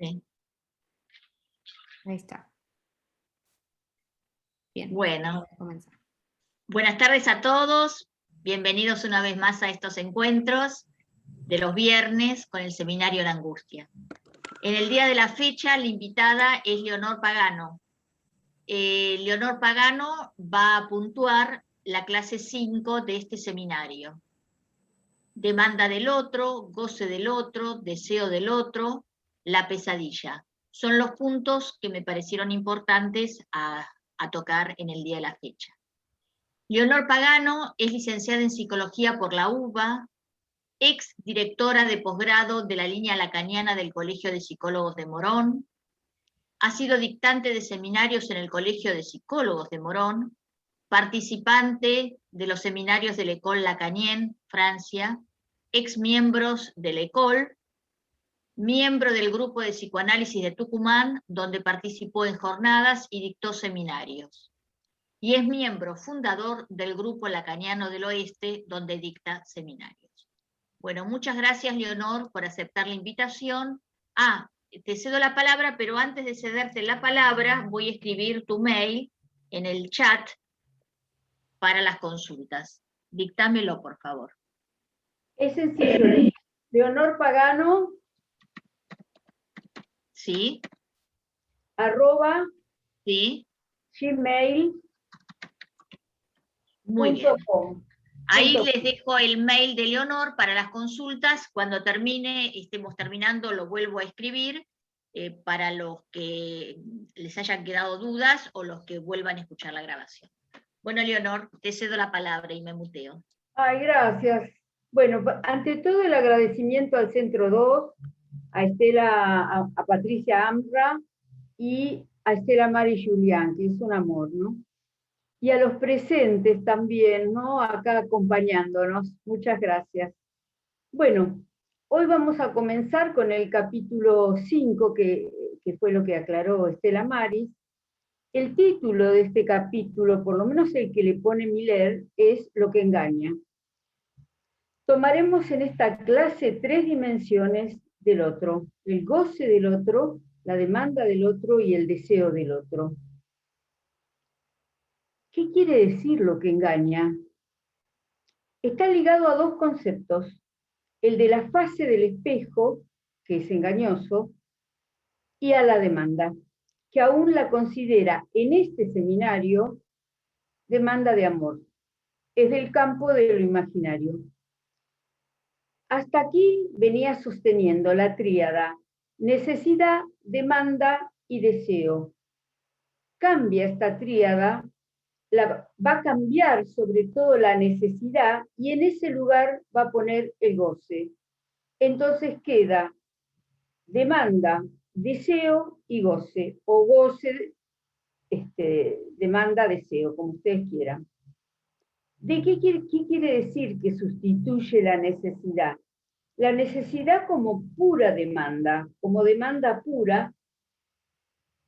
Sí. Ahí está. Bien. Bueno, Comenzar. buenas tardes a todos. Bienvenidos una vez más a estos encuentros de los viernes con el Seminario La Angustia. En el día de la fecha, la invitada es Leonor Pagano. Leonor Pagano va a puntuar la clase 5 de este seminario. Demanda del otro, goce del otro, deseo del otro, la pesadilla. Son los puntos que me parecieron importantes a tocar en el día de la fecha. Leonor Pagano es licenciada en Psicología por la UBA, ex directora de posgrado de la línea lacaniana del Colegio de Psicólogos de Morón, ha sido dictante de seminarios en el Colegio de Psicólogos de Morón, participante de los seminarios de l'École Lacanienne, Francia, ex miembros de l'École, miembro del grupo de psicoanálisis de Tucumán, donde participó en jornadas y dictó seminarios. Y es miembro fundador del Grupo Lacaniano del Oeste, donde dicta seminarios. Bueno, muchas gracias, Leonor, por aceptar la invitación. Te cedo la palabra, pero antes de cederte la palabra, voy a escribir tu mail en el chat para las consultas. Dictámelo, por favor. Es sencillo, Leonor Pagano, ¿Sí? @ ¿Sí? gmail.com. Muy bien. Ahí les dejo el mail de Leonor para las consultas. Cuando estemos terminando, lo vuelvo a escribir para los que les hayan quedado dudas o los que vuelvan a escuchar la grabación. Bueno, Leonor, te cedo la palabra y me muteo. Ay, gracias. Bueno, ante todo el agradecimiento al Centro 2, a Estela, a Patricia Amra y a Estela Mari Julián, que es un amor, ¿no? Y a los presentes también, ¿no? Acá acompañándonos. Muchas gracias. Bueno, hoy vamos a comenzar con el capítulo 5, que fue lo que aclaró Estela Maris. El título de este capítulo, por lo menos el que le pone Miller, es Lo que engaña. Tomaremos en esta clase 3 dimensiones del otro: el goce del otro, la demanda del otro y el deseo del otro. ¿Qué quiere decir lo que engaña? Está ligado a 2 conceptos: el de la fase del espejo, que es engañoso, y a la demanda, que aún la considera en este seminario demanda de amor. Es del campo de lo imaginario. Hasta aquí venía sosteniendo la tríada: necesidad, demanda y deseo. Cambia esta tríada, va a cambiar sobre todo la necesidad y en ese lugar va a poner el goce. Entonces queda demanda, deseo y goce, o goce, demanda, deseo, como ustedes quieran. ¿Qué quiere decir que sustituye la necesidad? La necesidad como pura demanda, como demanda pura,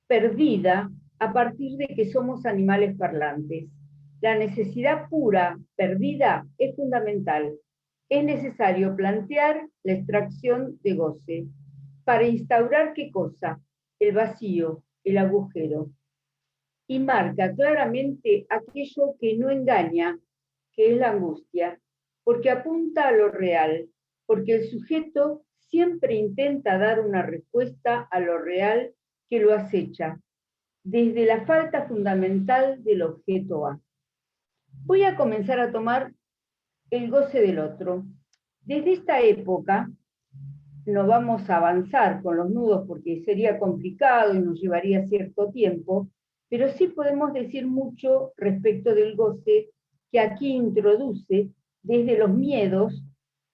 perdida a partir de que somos animales parlantes. La necesidad pura, perdida, es fundamental. Es necesario plantear la extracción de goce. Para instaurar ¿qué cosa? El vacío, el agujero. Y marca claramente aquello que no engaña, que es la angustia, porque apunta a lo real, porque el sujeto siempre intenta dar una respuesta a lo real que lo acecha, desde la falta fundamental del objeto A. Voy a comenzar a tomar el goce del otro. Desde esta época no vamos a avanzar con los nudos porque sería complicado y nos llevaría cierto tiempo, pero sí podemos decir mucho respecto del goce que aquí introduce desde los miedos,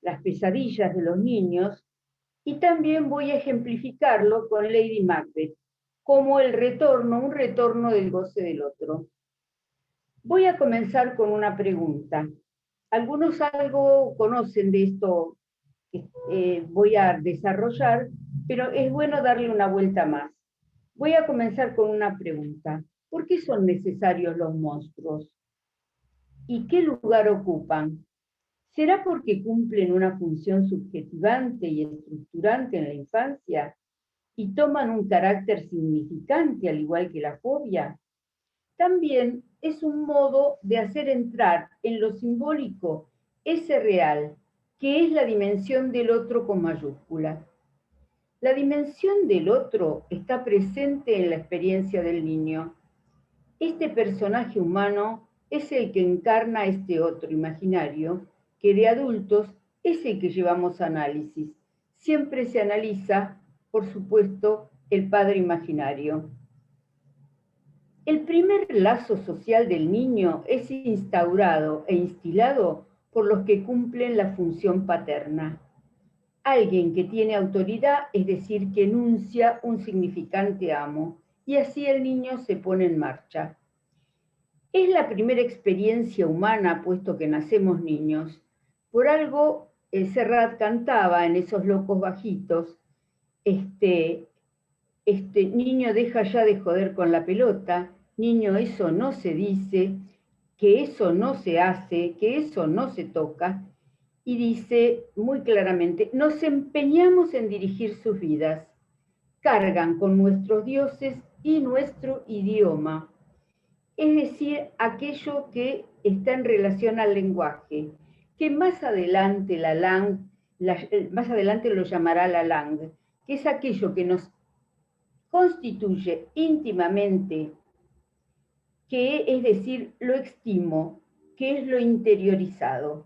las pesadillas de los niños, y también voy a ejemplificarlo con Lady Macbeth, como un retorno del goce del otro. Voy a comenzar con una pregunta. Algunos algo conocen de esto, voy a desarrollar, pero es bueno darle una vuelta más. Voy a comenzar con una pregunta. ¿Por qué son necesarios los monstruos? ¿Y qué lugar ocupan? ¿Será porque cumplen una función subjetivante y estructurante en la infancia? y toman un carácter significante al igual que la fobia, también es un modo de hacer entrar en lo simbólico ese real, que es la dimensión del otro con mayúscula. La dimensión del otro está presente en la experiencia del niño. Este personaje humano es el que encarna este otro imaginario, que de adultos es el que llevamos a análisis. Siempre se analiza, por supuesto, el padre imaginario. El primer lazo social del niño es instaurado e instilado por los que cumplen la función paterna. Alguien que tiene autoridad, es decir, que enuncia un significante amo, y así el niño se pone en marcha. Es la primera experiencia humana, puesto que nacemos niños. Por algo, Serrat cantaba en esos locos bajitos, niño, deja ya de joder con la pelota, niño, eso no se dice, que eso no se hace, que eso no se toca, y dice muy claramente, nos empeñamos en dirigir sus vidas, cargan con nuestros dioses y nuestro idioma, es decir, aquello que está en relación al lenguaje, que más adelante más adelante lo llamará la langue, que es aquello que nos constituye íntimamente, que es decir, lo extimo, que es lo interiorizado.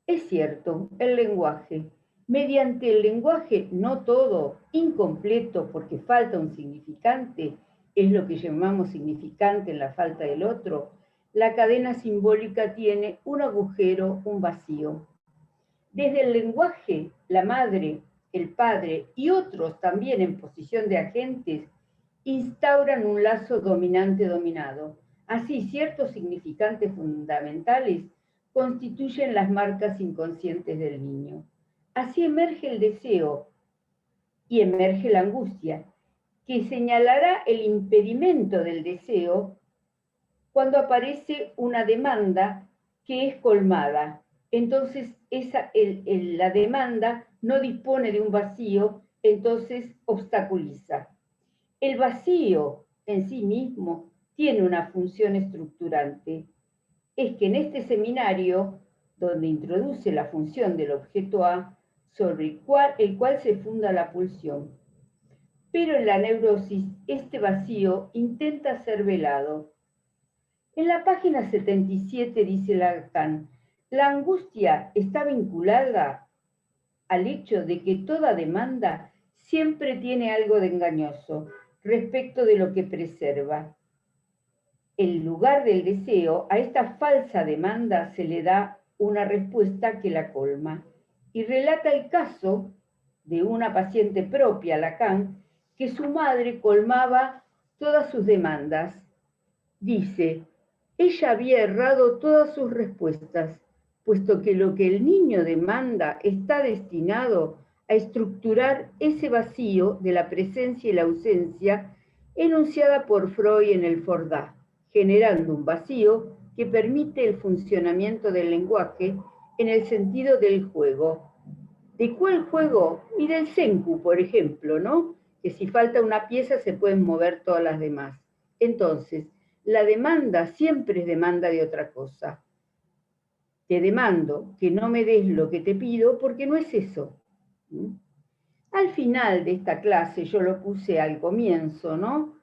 Es cierto, el lenguaje. Mediante el lenguaje, no todo, incompleto porque falta un significante, es lo que llamamos significante en la falta del otro, la cadena simbólica tiene un agujero, un vacío. Desde el lenguaje, la madre, el padre y otros también en posición de agentes instauran un lazo dominante-dominado. Así, ciertos significantes fundamentales constituyen las marcas inconscientes del niño. Así emerge el deseo y emerge la angustia, que señalará el impedimento del deseo cuando aparece una demanda que es colmada. Entonces, la demanda no dispone de un vacío, entonces obstaculiza. El vacío en sí mismo tiene una función estructurante. Es que en este seminario, donde introduce la función del objeto A, sobre el cual se funda la pulsión. Pero en la neurosis, este vacío intenta ser velado. En la página 77 dice Lacan, la angustia está vinculada al hecho de que toda demanda siempre tiene algo de engañoso respecto de lo que preserva. En lugar del deseo, a esta falsa demanda se le da una respuesta que la colma. Y relata el caso de una paciente propia, Lacan, que su madre colmaba todas sus demandas. Dice, ella había errado todas sus respuestas, puesto que lo que el niño demanda está destinado a estructurar ese vacío de la presencia y la ausencia enunciada por Freud en el Fordá, generando un vacío que permite el funcionamiento del lenguaje en el sentido del juego. ¿De cuál juego? Y del senku, por ejemplo, ¿no? Que si falta una pieza se pueden mover todas las demás. Entonces, la demanda siempre es demanda de otra cosa. Te demando que no me des lo que te pido porque no es eso. Al final de esta clase, yo lo puse al comienzo, ¿no?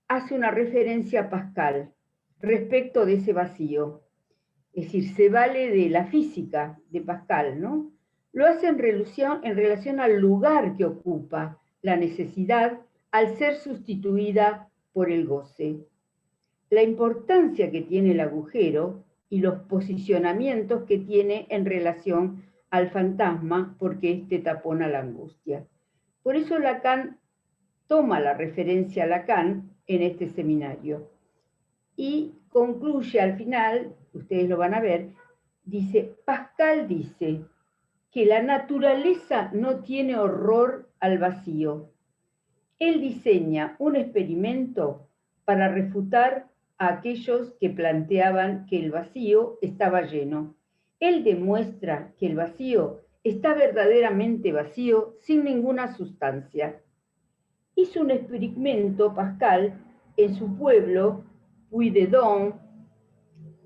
Hace una referencia a Pascal respecto de ese vacío. Es decir, se vale de la física de Pascal, ¿no? Lo hace en relación al lugar que ocupa la necesidad al ser sustituida por el goce. La importancia que tiene el agujero y los posicionamientos que tiene en relación al fantasma, porque éste tapona la angustia. Por eso Lacan toma la referencia a Lacan en este seminario. Y concluye al final, ustedes lo van a ver, dice, Pascal dice que la naturaleza no tiene horror al vacío. Él diseña un experimento para refutar a aquellos que planteaban que el vacío estaba lleno. Él demuestra que el vacío está verdaderamente vacío, sin ninguna sustancia. Hizo un experimento Pascal en su pueblo, Puy-de-Dôme,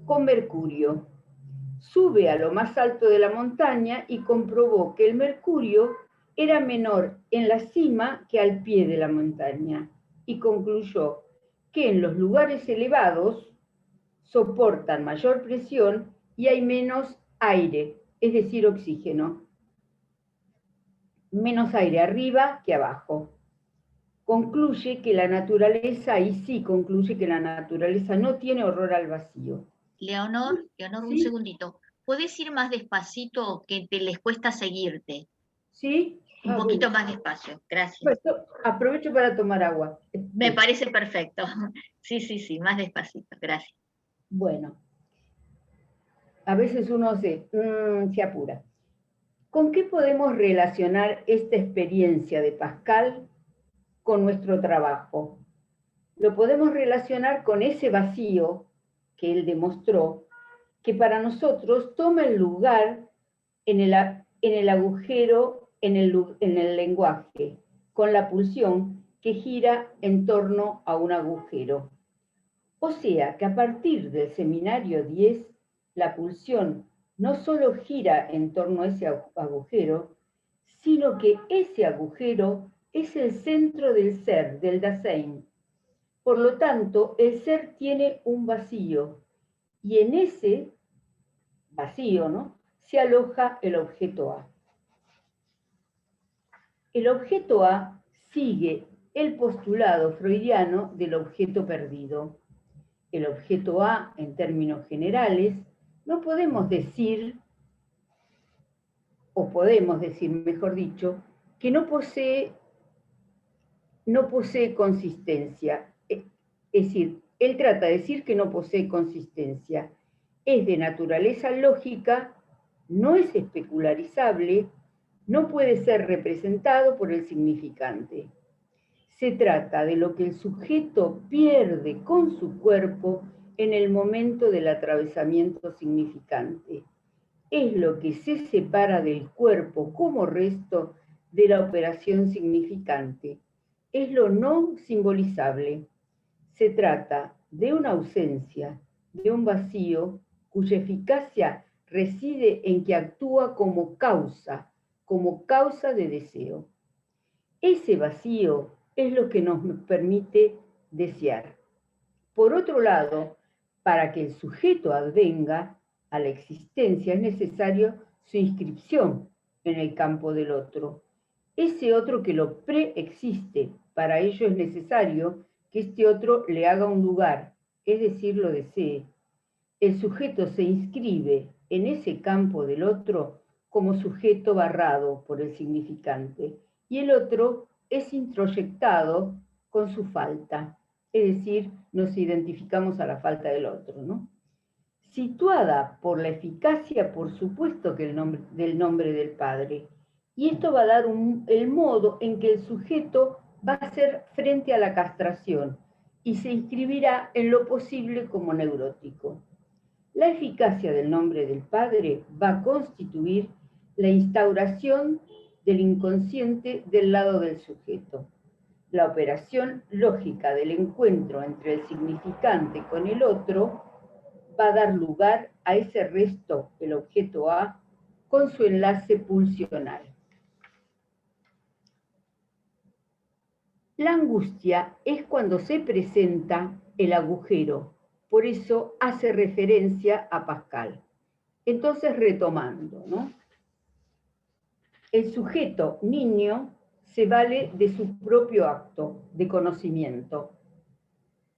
con mercurio. Sube a lo más alto de la montaña y comprobó que el mercurio era menor en la cima que al pie de la montaña, y concluyó que en los lugares elevados soportan mayor presión y hay menos aire, es decir, oxígeno. Menos aire arriba que abajo. Concluye que la naturaleza, y sí concluye que la naturaleza no tiene horror al vacío. Leonor, ¿Sí? un segundito. ¿Puedes ir más despacito que les cuesta seguirte? ¿Sí? Un poquito bueno. más despacio, gracias. Pues, aprovecho para tomar agua. Me parece perfecto. Sí, más despacito, gracias. Bueno, a veces uno se apura. ¿Con qué podemos relacionar esta experiencia de Pascal con nuestro trabajo? Lo podemos relacionar con ese vacío que él demostró, que para nosotros toma el lugar en el agujero, en el lenguaje, con la pulsión que gira en torno a un agujero. O sea que a partir del seminario 10, la pulsión no solo gira en torno a ese agujero, sino que ese agujero es el centro del ser, del Dasein. Por lo tanto, el ser tiene un vacío, y en ese vacío, ¿no?, se aloja el objeto A. El objeto A sigue el postulado freudiano del objeto perdido. El objeto A, en términos generales, no podemos decir, o podemos decir, mejor dicho, que no posee consistencia. Es decir, él trata de decir que no posee consistencia. Es de naturaleza lógica, no es especularizable, no puede ser representado por el significante. Se trata de lo que el sujeto pierde con su cuerpo en el momento del atravesamiento significante. Es lo que se separa del cuerpo como resto de la operación significante. Es lo no simbolizable. Se trata de una ausencia, de un vacío, cuya eficacia reside en que actúa como causa de deseo. Ese vacío es lo que nos permite desear. Por otro lado, para que el sujeto advenga a la existencia es necesario su inscripción en el campo del otro. Ese otro que lo preexiste, para ello es necesario que este otro le haga un lugar, es decir, lo desee. El sujeto se inscribe en ese campo del otro como sujeto barrado por el significante, y el otro es introyectado con su falta, es decir, nos identificamos a la falta del otro, ¿no? Situada por la eficacia, por supuesto que del nombre del Padre, y esto va a dar el modo en que el sujeto va a ser frente a la castración y se inscribirá en lo posible como neurótico. La eficacia del nombre del Padre va a constituir la instauración del inconsciente del lado del sujeto. La operación lógica del encuentro entre el significante con el otro va a dar lugar a ese resto, el objeto A, con su enlace pulsional. La angustia es cuando se presenta el agujero, por eso hace referencia a Pascal. Entonces, retomando, ¿no? El sujeto niño se vale de su propio acto de conocimiento,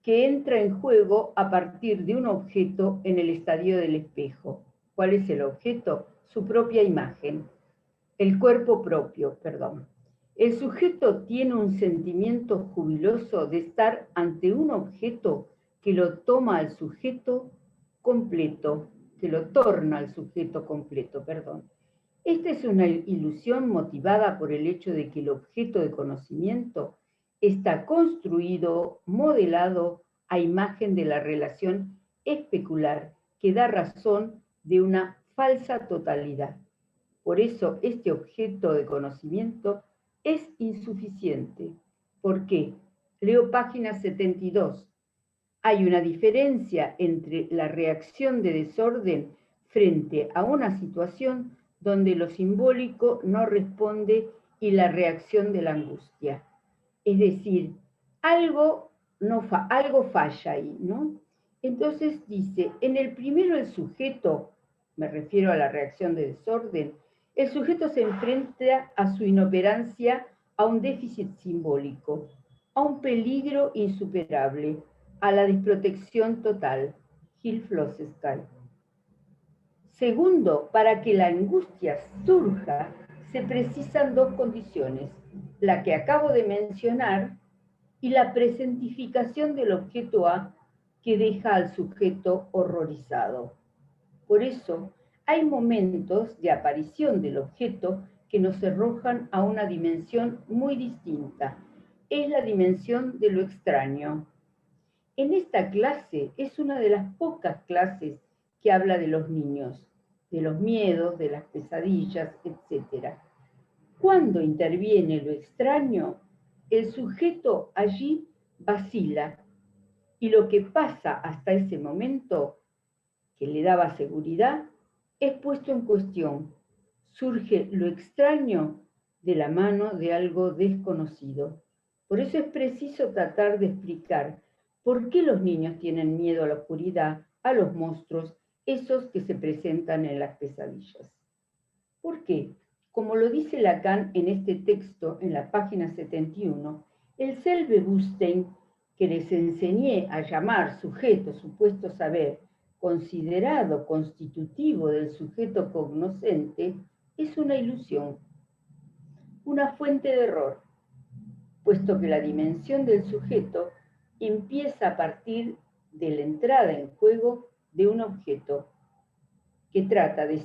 que entra en juego a partir de un objeto en el estadio del espejo. ¿Cuál es el objeto? Su propia imagen, el cuerpo propio, perdón. El sujeto tiene un sentimiento jubiloso de estar ante un objeto que lo toma al sujeto completo, que lo torna al sujeto completo, perdón. Esta es una ilusión motivada por el hecho de que el objeto de conocimiento está construido, modelado a imagen de la relación especular que da razón de una falsa totalidad. Por eso este objeto de conocimiento es insuficiente. ¿Por qué? Leo página 72. Hay una diferencia entre la reacción de desorden frente a una situación donde lo simbólico no responde y la reacción de la angustia. Es decir, algo falla ahí, ¿no? Entonces dice, en el primero el sujeto, me refiero a la reacción de desorden, el sujeto se enfrenta a su inoperancia, a un déficit simbólico, a un peligro insuperable, a la desprotección total. Gil Flossesky. Segundo, para que la angustia surja, se precisan dos condiciones, la que acabo de mencionar y la presentificación del objeto A que deja al sujeto horrorizado. Por eso, hay momentos de aparición del objeto que nos arrojan a una dimensión muy distinta. Es la dimensión de lo extraño. En esta clase es una de las pocas clases que habla de los niños, de los miedos, de las pesadillas, etc. Cuando interviene lo extraño, el sujeto allí vacila y lo que pasa hasta ese momento, que le daba seguridad, es puesto en cuestión. Surge lo extraño de la mano de algo desconocido. Por eso es preciso tratar de explicar por qué los niños tienen miedo a la oscuridad, a los monstruos, esos que se presentan en las pesadillas. ¿Por qué? Como lo dice Lacan en este texto, en la página 71, el Selbewusstsein, que les enseñé a llamar sujeto, supuesto saber, considerado constitutivo del sujeto cognoscente, es una ilusión, una fuente de error, puesto que la dimensión del sujeto empieza a partir de la entrada en juego de un objeto que trata de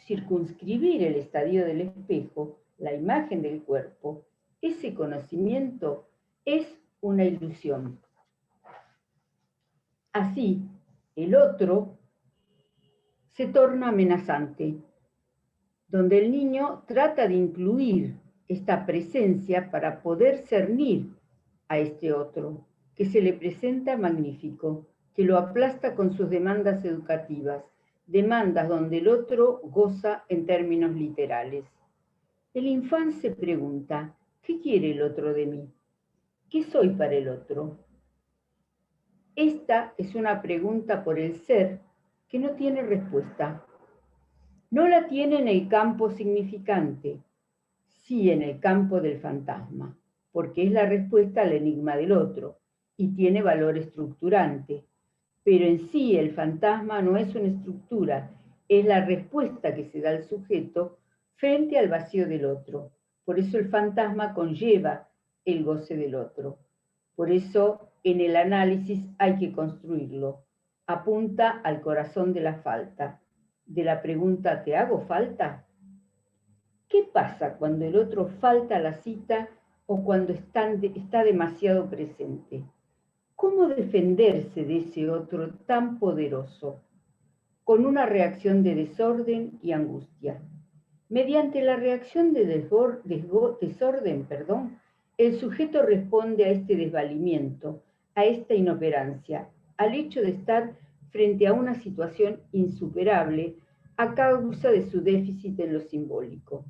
circunscribir el estadio del espejo, la imagen del cuerpo. Ese conocimiento es una ilusión. Así, el otro se torna amenazante, donde el niño trata de incluir esta presencia para poder cernir a este otro, que se le presenta magnífico, que lo aplasta con sus demandas educativas, demandas donde el otro goza en términos literales. El infante se pregunta, ¿qué quiere el otro de mí? ¿Qué soy para el otro? Esta es una pregunta por el ser que no tiene respuesta. No la tiene en el campo significante, sí en el campo del fantasma, porque es la respuesta al enigma del otro y tiene valor estructurante. Pero en sí el fantasma no es una estructura, es la respuesta que se da al sujeto frente al vacío del otro. Por eso el fantasma conlleva el goce del otro. Por eso en el análisis hay que construirlo. Apunta al corazón de la falta, de la pregunta ¿te hago falta? ¿Qué pasa cuando el otro falta a la cita o cuando está demasiado presente? ¿Cómo defenderse de ese otro tan poderoso? Con una reacción de desorden y angustia. Mediante la reacción de desorden, el sujeto responde a este desvalimiento, a esta inoperancia, al hecho de estar frente a una situación insuperable a causa de su déficit en lo simbólico,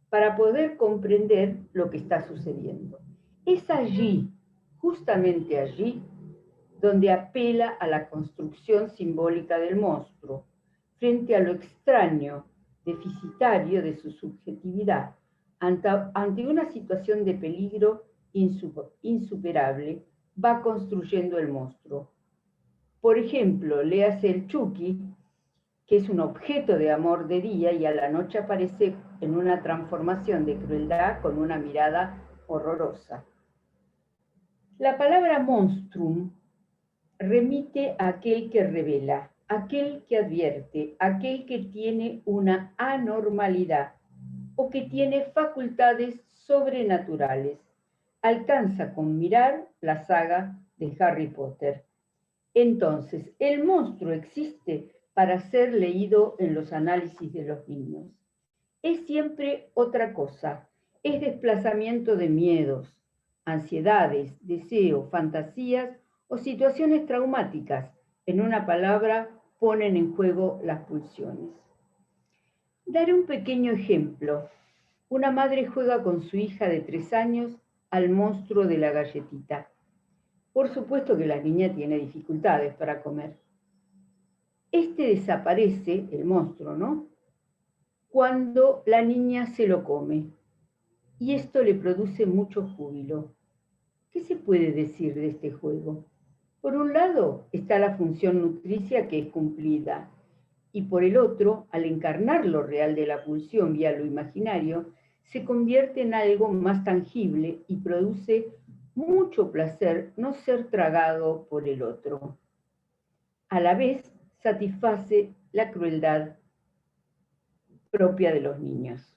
para poder comprender lo que está sucediendo. Es allí, justamente allí, donde apela a la construcción simbólica del monstruo, frente a lo extraño, deficitario de su subjetividad, ante una situación de peligro insuperable, va construyendo el monstruo. Por ejemplo, léase el Chucky, que es un objeto de amor de día y a la noche aparece en una transformación de crueldad con una mirada horrorosa. La palabra monstrum remite a aquel que revela, aquel que advierte, aquel que tiene una anormalidad o que tiene facultades sobrenaturales. Alcanza con mirar la saga de Harry Potter. Entonces, el monstruo existe para ser leído en los análisis de los niños. es siempre otra cosa, es desplazamiento de miedos, ansiedades, deseos, fantasías o situaciones traumáticas. En una palabra, ponen en juego las pulsiones. Daré un pequeño ejemplo. Una madre juega con su hija de 3 años al monstruo de la galletita. Por supuesto que la niña tiene dificultades para comer. Este desaparece, el monstruo, ¿no?, cuando la niña se lo come. Y esto le produce mucho júbilo. ¿Qué se puede decir de este juego? Por un lado está la función nutricia que es cumplida, y por el otro, al encarnar lo real de la pulsión vía lo imaginario, se convierte en algo más tangible y produce mucho placer no ser tragado por el otro. A la vez, satisface la crueldad propia de los niños.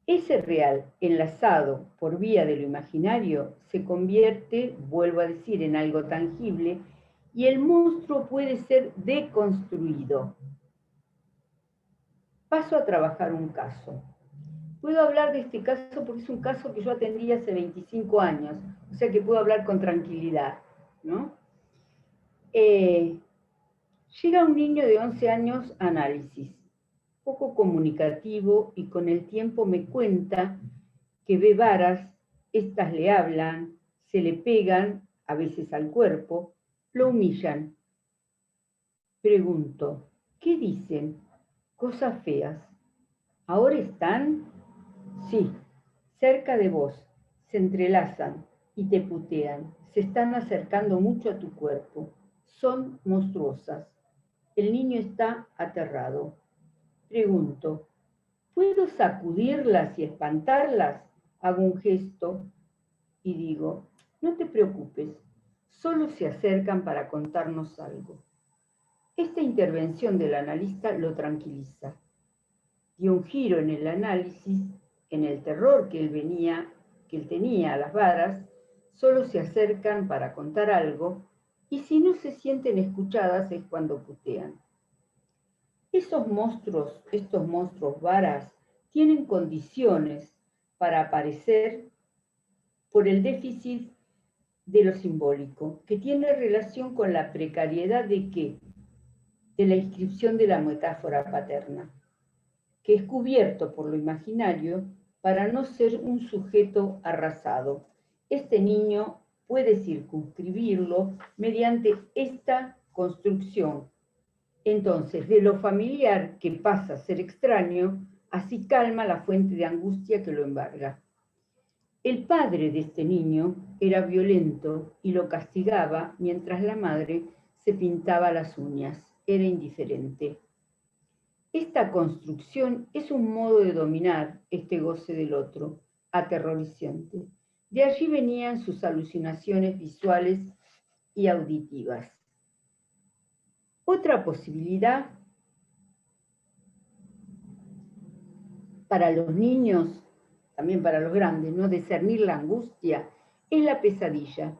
Ese real, enlazado por vía de lo imaginario, se convierte, vuelvo a decir, en algo tangible, y el monstruo puede ser deconstruido. Paso a trabajar un caso. Puedo hablar de este caso porque es un caso que yo atendí hace 25 años, o sea que puedo hablar con tranquilidad, ¿no? Llega un niño de 11 años a análisis, poco comunicativo, y con el tiempo me cuenta que ve varas, estas le hablan, se le pegan, a veces al cuerpo, lo humillan. Pregunto, ¿qué dicen? Cosas feas. ¿Ahora están? Sí, cerca de vos, se entrelazan y te putean, se están acercando mucho a tu cuerpo, son monstruosas. El niño está aterrado. Pregunto, ¿puedo sacudirlas y espantarlas? Hago un gesto y digo, no te preocupes, solo se acercan para contarnos algo. Esta intervención del analista lo tranquiliza. Dio un giro en el análisis, en el terror que él tenía a las varas, solo se acercan para contar algo, y si no se sienten escuchadas es cuando putean. Estos monstruos varas, tienen condiciones para aparecer por el déficit de lo simbólico, que tiene relación con la precariedad de la inscripción de la metáfora paterna, que es cubierto por lo imaginario para no ser un sujeto arrasado. Este niño puede circunscribirlo mediante esta construcción. Entonces, de lo familiar que pasa a ser extraño, así calma la fuente de angustia que lo embarga. El padre de este niño era violento y lo castigaba mientras la madre se pintaba las uñas. Era indiferente. Esta construcción es un modo de dominar este goce del otro, aterrorizante. De allí venían sus alucinaciones visuales y auditivas. Otra posibilidad para los niños, también para los grandes, ¿no?, discernir la angustia, es la pesadilla.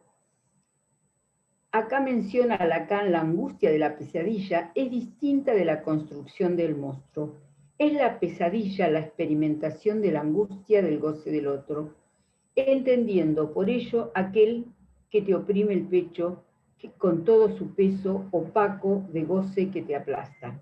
Acá menciona Lacan la angustia de la pesadilla es distinta de la construcción del monstruo. Es la pesadilla la experimentación de la angustia del goce del otro, entendiendo por ello aquel que te oprime el pecho con todo su peso opaco de goce que te aplasta.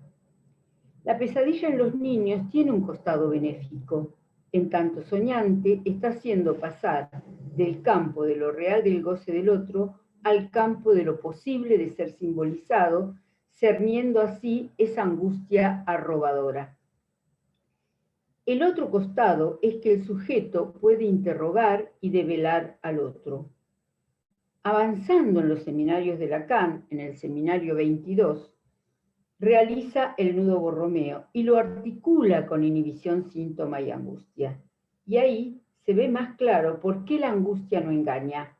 La pesadilla en los niños tiene un costado benéfico. En tanto soñante, está haciendo pasar del campo de lo real del goce del otro al campo de lo posible de ser simbolizado, cerniendo así esa angustia arrobadora. El otro costado es que el sujeto puede interrogar y develar al otro. Avanzando en los seminarios de Lacan, en el seminario 22, realiza el nudo Borromeo y lo articula con inhibición, síntoma y angustia. Y ahí se ve más claro por qué la angustia no engaña.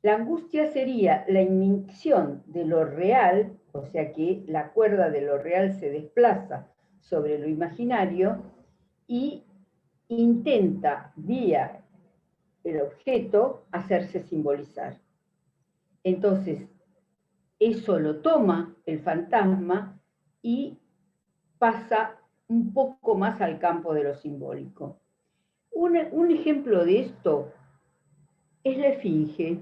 La angustia sería la inmixción de lo real, o sea que la cuerda de lo real se desplaza sobre lo imaginario y intenta, vía el objeto, hacerse simbolizar. Entonces, eso lo toma el fantasma y pasa un poco más al campo de lo simbólico. Un ejemplo de esto es la esfinge.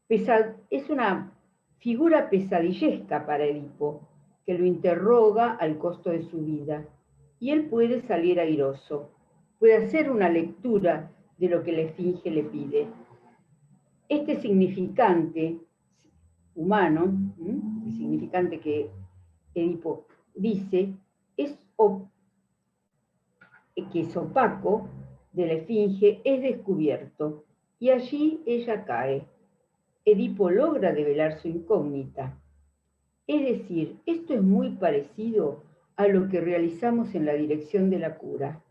Es una figura pesadillesca para Edipo, que lo interroga al costo de su vida, y él puede salir airoso, puede hacer una lectura de lo que la esfinge le pide. Este significante humano, el significante que Edipo dice, que es opaco de la esfinge, es descubierto, y allí ella cae. Edipo logra develar su incógnita. Es decir, esto es muy parecido a lo que realizamos en la dirección de la cura,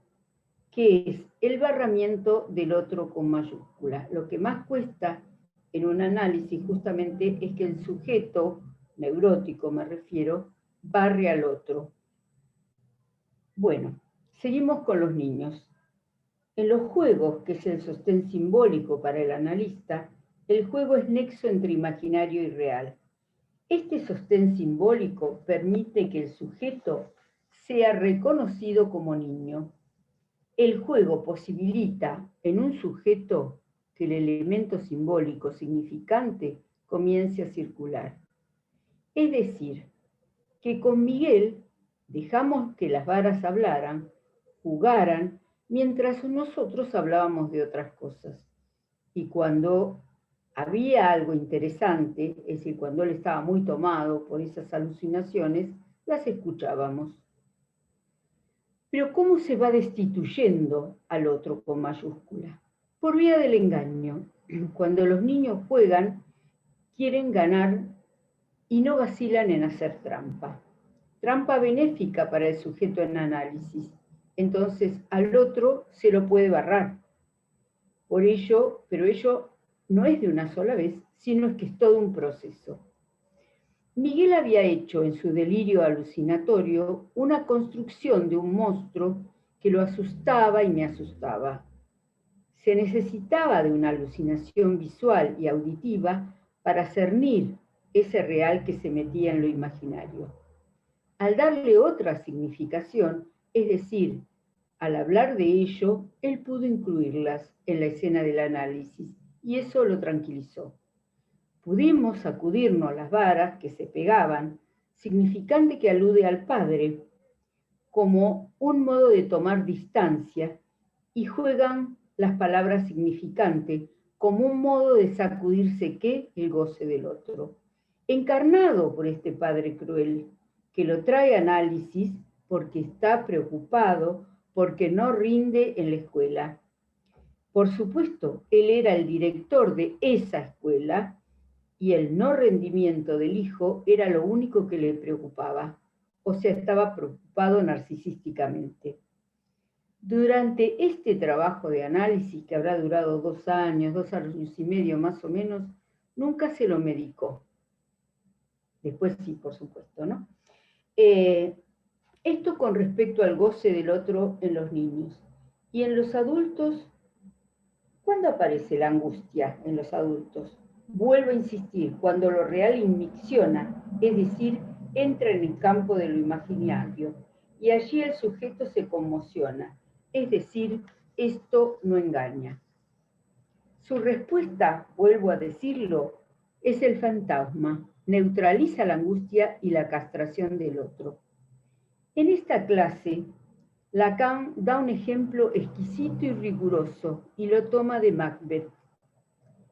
que es el barramiento del otro con mayúscula. Lo que más cuesta en un análisis justamente es que el sujeto, neurótico me refiero, barre al otro. Bueno, seguimos con los niños. En los juegos, que es el sostén simbólico para el analista, el juego es nexo entre imaginario y real. Este sostén simbólico permite que el sujeto sea reconocido como niño. El juego posibilita en un sujeto que el elemento simbólico significante comience a circular. Es decir, que con Miguel dejamos que las varas hablaran, jugaran, mientras nosotros hablábamos de otras cosas. Y cuando había algo interesante, es decir, cuando él estaba muy tomado por esas alucinaciones, las escuchábamos. Pero ¿cómo se va destituyendo al otro con mayúscula? Por vía del engaño. Cuando los niños juegan, quieren ganar y no vacilan en hacer trampa. Trampa benéfica para el sujeto en análisis. Entonces al otro se lo puede barrar. Por ello, pero ello no es de una sola vez, sino es que es todo un proceso. Miguel había hecho en su delirio alucinatorio una construcción de un monstruo que lo asustaba y me asustaba. Se necesitaba de una alucinación visual y auditiva para cernir ese real que se metía en lo imaginario. Al darle otra significación, es decir, al hablar de ello, él pudo incluirlas en la escena del análisis y eso lo tranquilizó. Pudimos sacudirnos las varas que se pegaban, significante que alude al padre, como un modo de tomar distancia, y juegan las palabras significante como un modo de sacudirse el goce del otro, encarnado por este padre cruel, que lo trae a análisis porque está preocupado, porque no rinde en la escuela. Por supuesto, él era el director de esa escuela y el no rendimiento del hijo era lo único que le preocupaba, o sea, estaba preocupado narcisísticamente. Durante este trabajo de análisis, que habrá durado 2 años, 2 años y medio más o menos, nunca se lo medicó. Después sí, por supuesto, ¿no? Esto con respecto al goce del otro en los niños. Y en los adultos, ¿cuándo aparece la angustia en los adultos? Vuelvo a insistir, cuando lo real inmicciona, es decir, entra en el campo de lo imaginario, y allí el sujeto se conmociona, es decir, esto no engaña. Su respuesta, vuelvo a decirlo, es el fantasma, neutraliza la angustia y la castración del otro. En esta clase, Lacan da un ejemplo exquisito y riguroso y lo toma de Macbeth.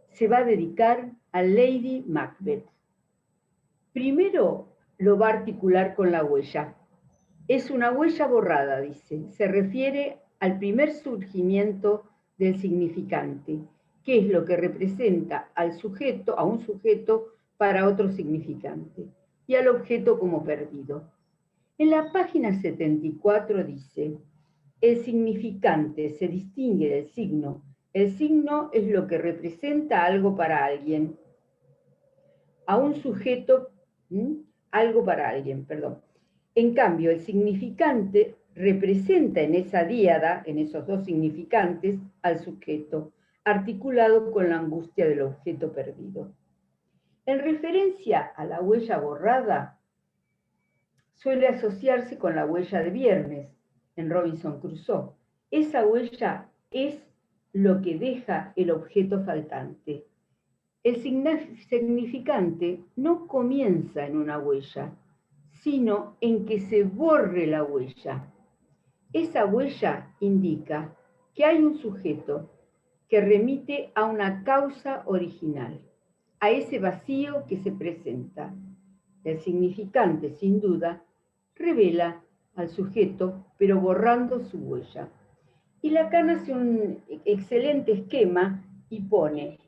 Se va a dedicar a Lady Macbeth. Primero lo va a articular con la huella. Es una huella borrada, dice. Se refiere al primer surgimiento del significante, que es lo que representa al sujeto, a un sujeto para otro significante, y al objeto como perdido. En la página 74 dice, el significante se distingue del signo. El signo es lo que representa algo para alguien. A un sujeto, algo para alguien, perdón. En cambio, el significante representa en esa díada, en esos dos significantes, al sujeto, articulado con la angustia del objeto perdido. En referencia a la huella borrada, suele asociarse con la huella de viernes en Robinson Crusoe. Esa huella es lo que deja el objeto faltante. El significante no comienza en una huella, sino en que se borre la huella. Esa huella indica que hay un sujeto que remite a una causa original, a ese vacío que se presenta. El significante, sin duda, revela al sujeto, pero borrando su huella. Y Lacan hace un excelente esquema y pone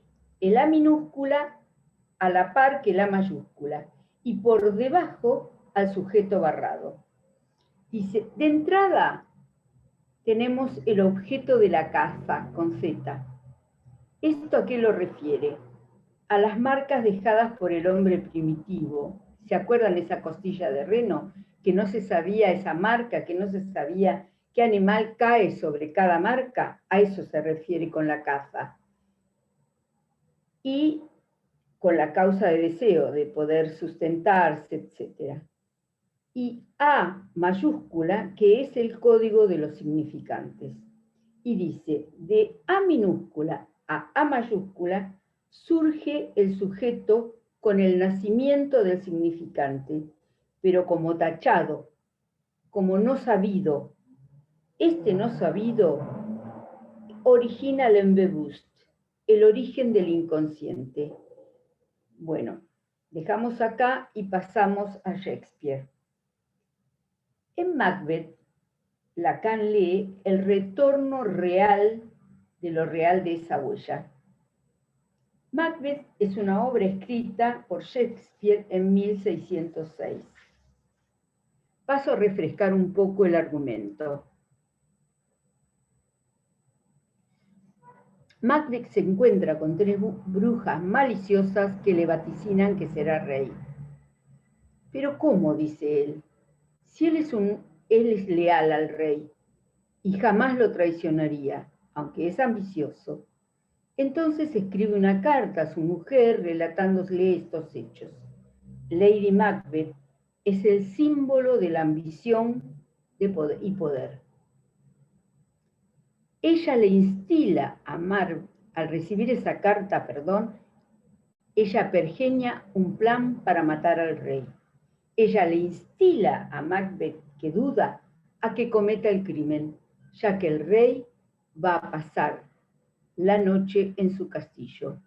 el A minúscula a la par que la mayúscula y por debajo al sujeto barrado. Dice, de entrada tenemos el objeto de la casa con Z. ¿Esto a qué lo refiere? A las marcas dejadas por el hombre primitivo. ¿Se acuerdan de esa costilla de reno? Que no se sabía esa marca, que no se sabía qué animal cae sobre cada marca. A eso se refiere con la caza. Y con la causa de deseo, de poder sustentarse, etc. Y A mayúscula, que es el código de los significantes. Y dice, de A minúscula a A mayúscula, surge el sujeto con el nacimiento del significante, pero como tachado, como no sabido. Este no sabido origina el unbewusst, el origen del inconsciente. Bueno, dejamos acá y pasamos a Shakespeare. En Macbeth, Lacan lee el retorno real de lo real de esa huella. Macbeth es una obra escrita por Shakespeare en 1606. Paso a refrescar un poco el argumento. Macbeth se encuentra con tres brujas maliciosas que le vaticinan que será rey. Pero ¿cómo? Dice él. Si él es leal al rey y jamás lo traicionaría, aunque es ambicioso. Entonces escribe una carta a su mujer relatándole estos hechos. Lady Macbeth es el símbolo de la ambición y poder. Ella le instila a al recibir esa carta, ella pergeña un plan para matar al rey. Ella le instila a Macbeth, que duda, a que cometa el crimen, ya que el rey va a pasar la noche en su castillo.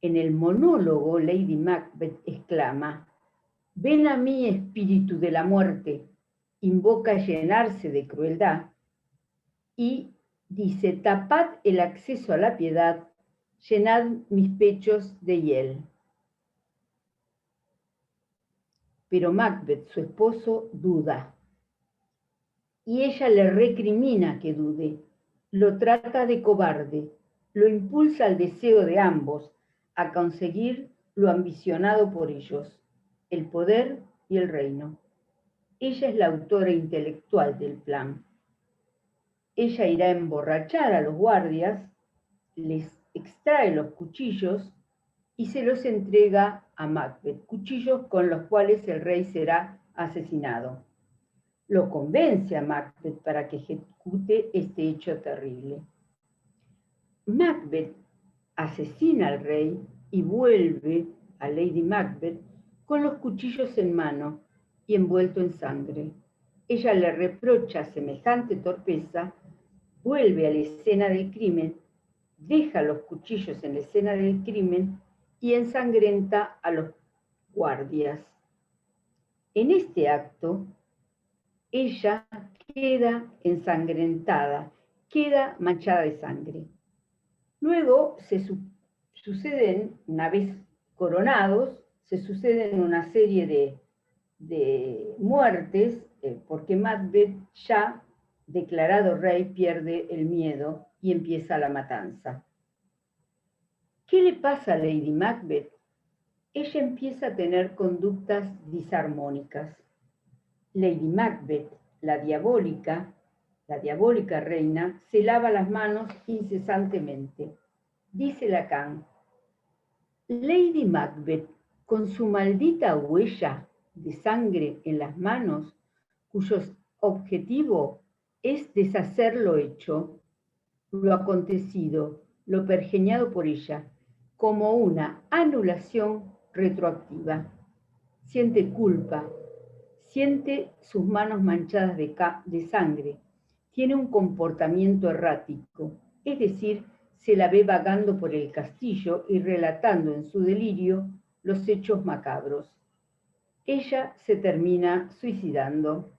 En el monólogo, Lady Macbeth exclama, «Ven a mí, espíritu de la muerte», invoca llenarse de crueldad y dice, «Tapad el acceso a la piedad, llenad mis pechos de hiel». Pero Macbeth, su esposo, duda. Y ella le recrimina que dude, lo trata de cobarde, lo impulsa al deseo de ambos, a conseguir lo ambicionado por ellos, el poder y el reino. Ella es la autora intelectual del plan. Ella irá a emborrachar a los guardias, les extrae los cuchillos y se los entrega a Macbeth, cuchillos con los cuales el rey será asesinado. Lo convence a Macbeth para que ejecute este hecho terrible. Macbeth asesina al rey y vuelve a Lady Macbeth con los cuchillos en mano y envuelto en sangre. Ella le reprocha semejante torpeza, vuelve a la escena del crimen, deja los cuchillos en la escena del crimen y ensangrenta a los guardias. En este acto, ella queda ensangrentada, queda manchada de sangre. Luego suceden, una vez coronados, se suceden una serie de muertes, porque Macbeth, ya declarado rey, pierde el miedo y empieza la matanza. ¿Qué le pasa a Lady Macbeth? Ella empieza a tener conductas disarmónicas. Lady Macbeth, la diabólica reina, se lava las manos incesantemente. Dice Lacan, Lady Macbeth, con su maldita huella, de sangre en las manos, cuyo objetivo es deshacer lo hecho, lo acontecido, lo pergeñado por ella, como una anulación retroactiva. Siente culpa, siente sus manos manchadas de sangre, tiene un comportamiento errático, es decir, se la ve vagando por el castillo y relatando en su delirio los hechos macabros. Ella se termina suicidando.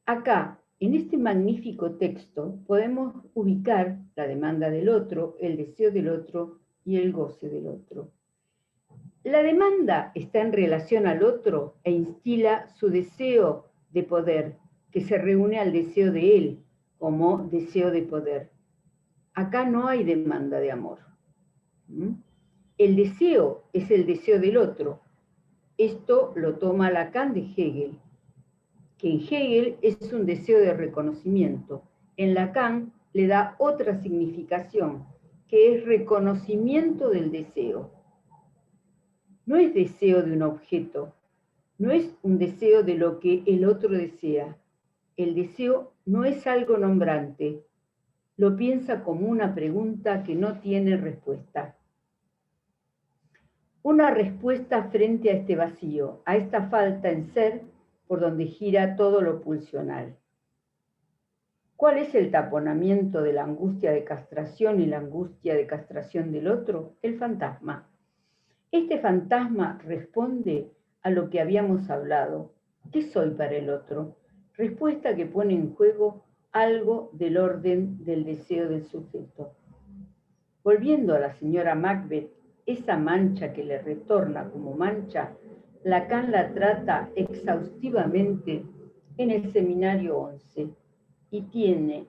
Acá, en este magnífico texto, podemos ubicar la demanda del otro, el deseo del otro y el goce del otro. La demanda está en relación al otro e instila su deseo de poder, que se reúne al deseo de él como deseo de poder. Acá no hay demanda de amor. El deseo es el deseo del otro. Esto lo toma Lacan de Hegel, que en Hegel es un deseo de reconocimiento. En Lacan le da otra significación, que es reconocimiento del deseo. No es deseo de un objeto, no es un deseo de lo que el otro desea. El deseo no es algo nombrante, lo piensa como una pregunta que no tiene respuesta. Una respuesta frente a este vacío, a esta falta en ser por donde gira todo lo pulsional. ¿Cuál es el taponamiento de la angustia de castración y la angustia de castración del otro? El fantasma. Este fantasma responde a lo que habíamos hablado. ¿Qué soy para el otro? Respuesta que pone en juego algo del orden del deseo del sujeto. Volviendo a la señora Macbeth, esa mancha que le retorna como mancha, Lacan la trata exhaustivamente en el seminario 11 y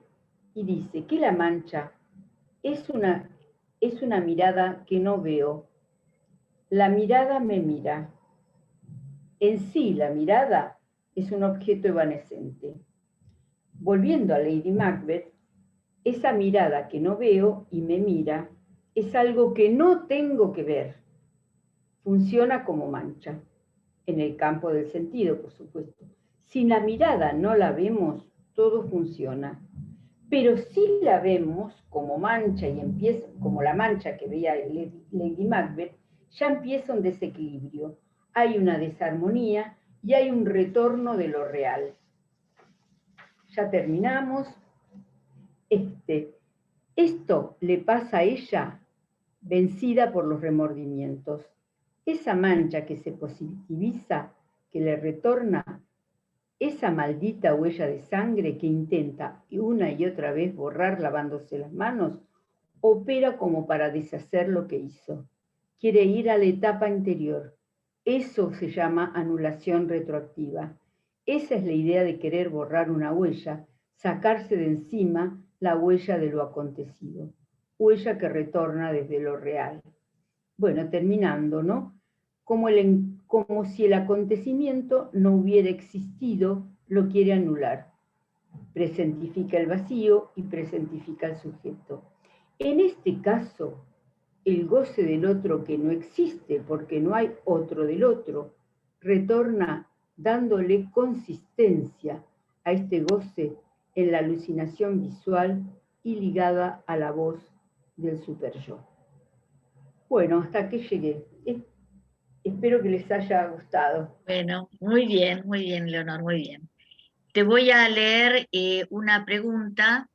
dice que la mancha es una mirada que no veo. La mirada me mira. En sí, la mirada es un objeto evanescente. Volviendo a Lady Macbeth, esa mirada que no veo y me mira es algo que no tengo que ver. Funciona como mancha, en el campo del sentido, por supuesto. Si la mirada no la vemos, todo funciona. Pero si la vemos como mancha y empieza, como la mancha que veía Lady Macbeth, ya empieza un desequilibrio. Hay una desarmonía y hay un retorno de lo real. Ya terminamos. Esto le pasa a ella vencida por los remordimientos. Esa mancha que se positiviza, que le retorna, esa maldita huella de sangre que intenta una y otra vez borrar lavándose las manos, opera como para deshacer lo que hizo. Quiere ir a la etapa anterior. Eso se llama anulación retroactiva. Esa es la idea de querer borrar una huella, sacarse de encima la huella de lo acontecido, huella que retorna desde lo real. Bueno, terminando, ¿no? Como si el acontecimiento no hubiera existido, lo quiere anular. Presentifica el vacío y presentifica el sujeto. En este caso, el goce del otro que no existe porque no hay otro del otro, retorna dándole consistencia a este goce en la alucinación visual y ligada a la voz del superyo. Bueno, hasta aquí llegué. Espero que les haya gustado. Bueno, muy bien, Leonor, muy bien. Te voy a leer una pregunta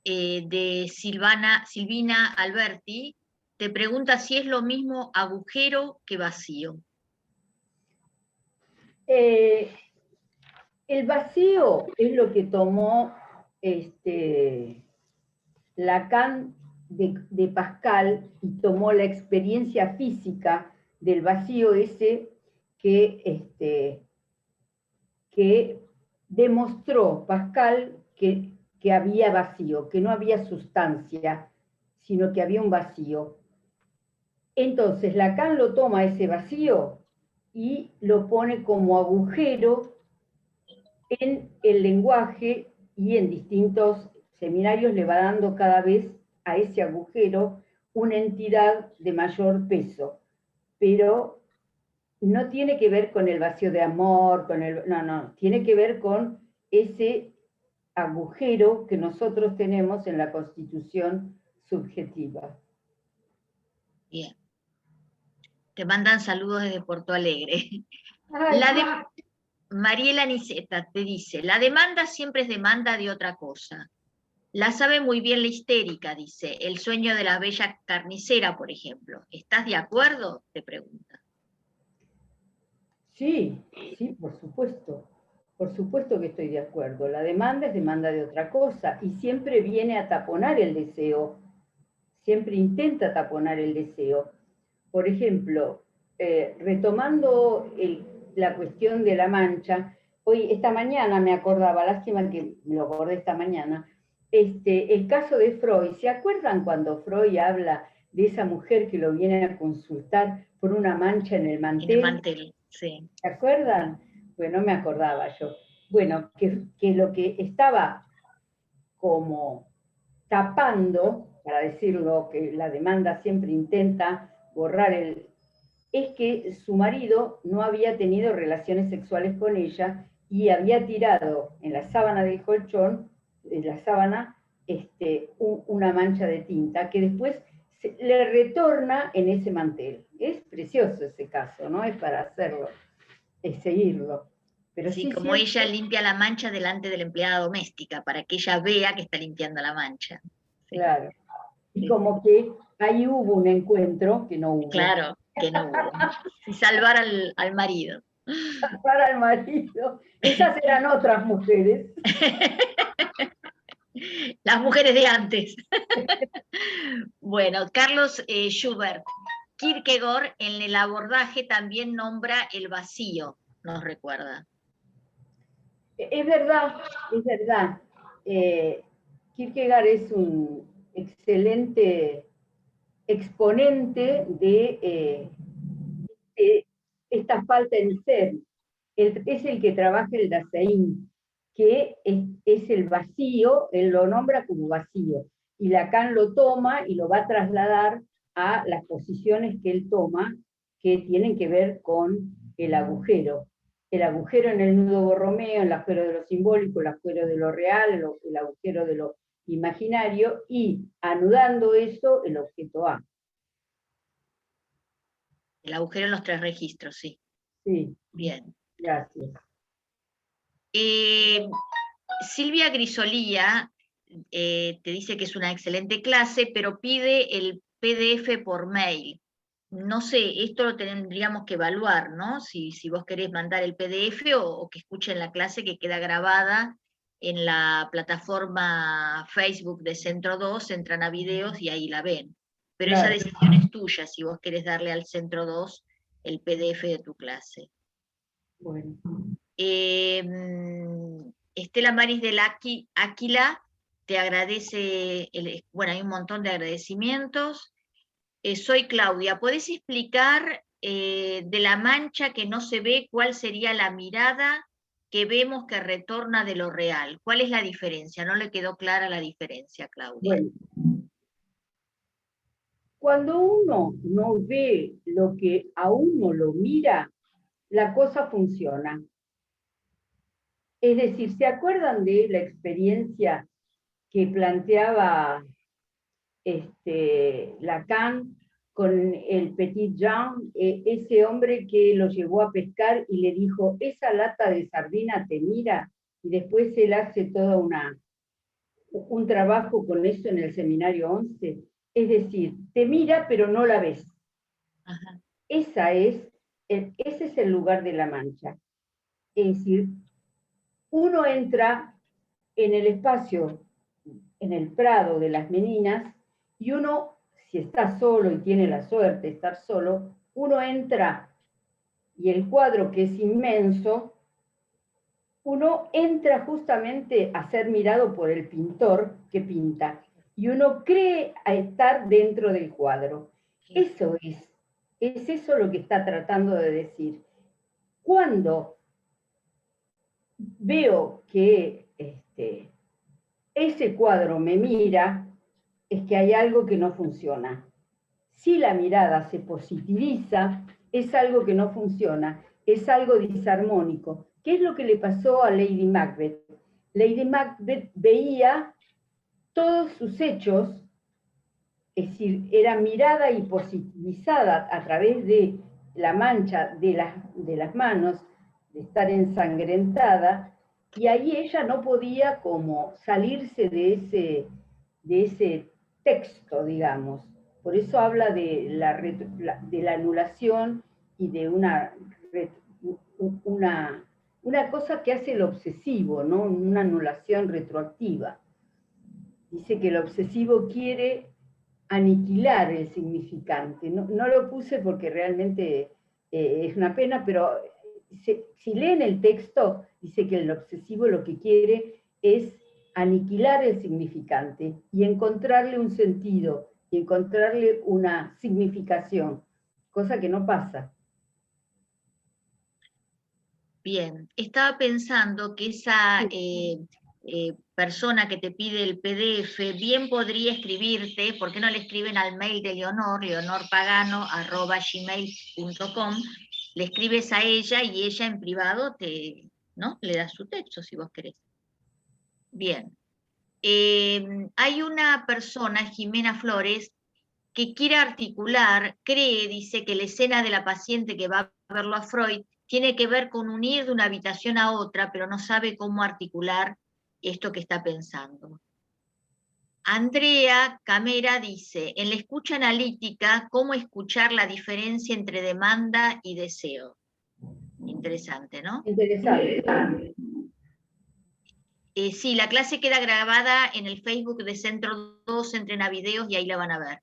de Silvina Alberti. Te pregunta si es lo mismo agujero que vacío. El vacío es lo que tomó Lacan de Pascal y tomó la experiencia física del vacío ese que demostró Pascal que había vacío, que no había sustancia, sino que había un vacío. Entonces Lacan lo toma ese vacío y lo pone como agujero en el lenguaje y en distintos seminarios le va dando cada vez a ese agujero una entidad de mayor peso. Pero no tiene que ver con el vacío de amor, no, tiene que ver con ese agujero que nosotros tenemos en la constitución subjetiva. Bien. Te mandan saludos desde Porto Alegre. Ay, Mariela Niceta te dice, la demanda siempre es demanda de otra cosa. La sabe muy bien la histérica, dice, el sueño de la bella carnicera, por ejemplo. ¿Estás de acuerdo? Te pregunta. sí, por supuesto. Por supuesto que estoy de acuerdo. La demanda es demanda de otra cosa y siempre viene a taponar el deseo. Siempre intenta taponar el deseo. Por ejemplo, retomando la cuestión de la mancha, esta mañana me acordaba, lástima que me lo acordé esta mañana, el caso de Freud. ¿Se acuerdan cuando Freud habla de esa mujer que lo viene a consultar por una mancha en el mantel? En el mantel, sí. ¿Se acuerdan? Bueno, no me acordaba yo. Bueno, que lo que estaba como tapando, para decirlo, que la demanda siempre intenta borrar es que su marido no había tenido relaciones sexuales con ella y había tirado en la sábana del colchón, en la sábana, una mancha de tinta que después le retorna en ese mantel. Es precioso ese caso, ¿no? Es para hacerlo, es seguirlo. Pero sí, sí, como ella limpia la mancha delante de la empleada doméstica, para que ella vea que está limpiando la mancha. Sí. Claro. Y como que ahí hubo un encuentro que no hubo. Claro, que no hubo. Y salvar al marido. Salvar al marido. Esas eran otras mujeres. Las mujeres de antes. Bueno, Carlos Schubert. Kierkegaard en el abordaje también nombra el vacío, nos recuerda. Es verdad, es verdad. Kierkegaard es un excelente exponente de esta falta de ser. Es el que trabaja el Dasein, que es el vacío, él lo nombra como vacío, y Lacan lo toma y lo va a trasladar a las posiciones que él toma, que tienen que ver con el agujero en el nudo Borromeo, el agujero de lo simbólico, el agujero de lo real, el agujero de lo imaginario, y anudando eso, el objeto A. El agujero en los 3 registros, sí. Sí. Bien. Gracias. Silvia Grisolía te dice que es una excelente clase, pero pide el PDF por mail. No sé, esto lo tendríamos que evaluar, ¿no? Si vos querés mandar el PDF o que escuchen la clase que queda grabada en la plataforma Facebook de Centro 2, entran a videos y ahí la ven. Pero Claro. esa decisión es tuya, si vos querés darle al Centro 2 el PDF de tu clase. Bueno. Estela Maris del Áquila te agradece, bueno, hay un montón de agradecimientos. Soy Claudia, ¿podés explicar de la mancha que no se ve cuál sería la mirada que vemos que retorna de lo real? ¿Cuál es la diferencia? No le quedó clara la diferencia, Claudia. Bueno, cuando uno no ve lo que a uno lo mira, la cosa funciona. Es decir, ¿se acuerdan de la experiencia que planteaba Lacan con el Petit Jean, ese hombre que lo llevó a pescar y le dijo, esa lata de sardina te mira? Y después él hace todo un trabajo con eso en el seminario 11. Es decir, te mira pero no la ves. Ajá. Ese es el lugar de la mancha. Es decir, uno entra en el espacio, en el prado de las meninas, y uno, si está solo y tiene la suerte de estar solo, uno entra, y el cuadro que es inmenso, uno entra justamente a ser mirado por el pintor que pinta, y uno cree a estar dentro del cuadro. Eso es eso lo que está tratando de decir. Cuando veo que ese cuadro me mira, es que hay algo que no funciona. Si la mirada se positiviza, es algo que no funciona, es algo disarmónico. ¿Qué es lo que le pasó a Lady Macbeth? Lady Macbeth veía todos sus hechos, es decir, era mirada y positivizada a través de la mancha de las manos, de estar ensangrentada, y ahí ella no podía como salirse de ese texto, digamos. Por eso habla de la anulación y de una cosa que hace el obsesivo, ¿no? Una anulación retroactiva. Dice que el obsesivo quiere aniquilar el significante. No lo puse porque realmente es una pena, pero si leen el texto, dice que el obsesivo lo que quiere es aniquilar el significante y encontrarle un sentido, y encontrarle una significación, cosa que no pasa. Bien, estaba pensando que esa persona que te pide el PDF bien podría escribirte, ¿por qué no le escriben al mail de Leonor, leonorpagano@gmail.com, le escribes a ella y ella en privado ¿no? Le da su texto si vos querés. Bien. Hay una persona, Jimena Flores, que quiere articular, dice que la escena de la paciente que va a verlo a Freud tiene que ver con unir de una habitación a otra, pero no sabe cómo articular esto que está pensando. Andrea Camera dice, en la escucha analítica, ¿cómo escuchar la diferencia entre demanda y deseo? Interesante, ¿no? Interesante. Sí, la clase queda grabada en el Facebook de Centro 2, Entrena Videos, y ahí la van a ver.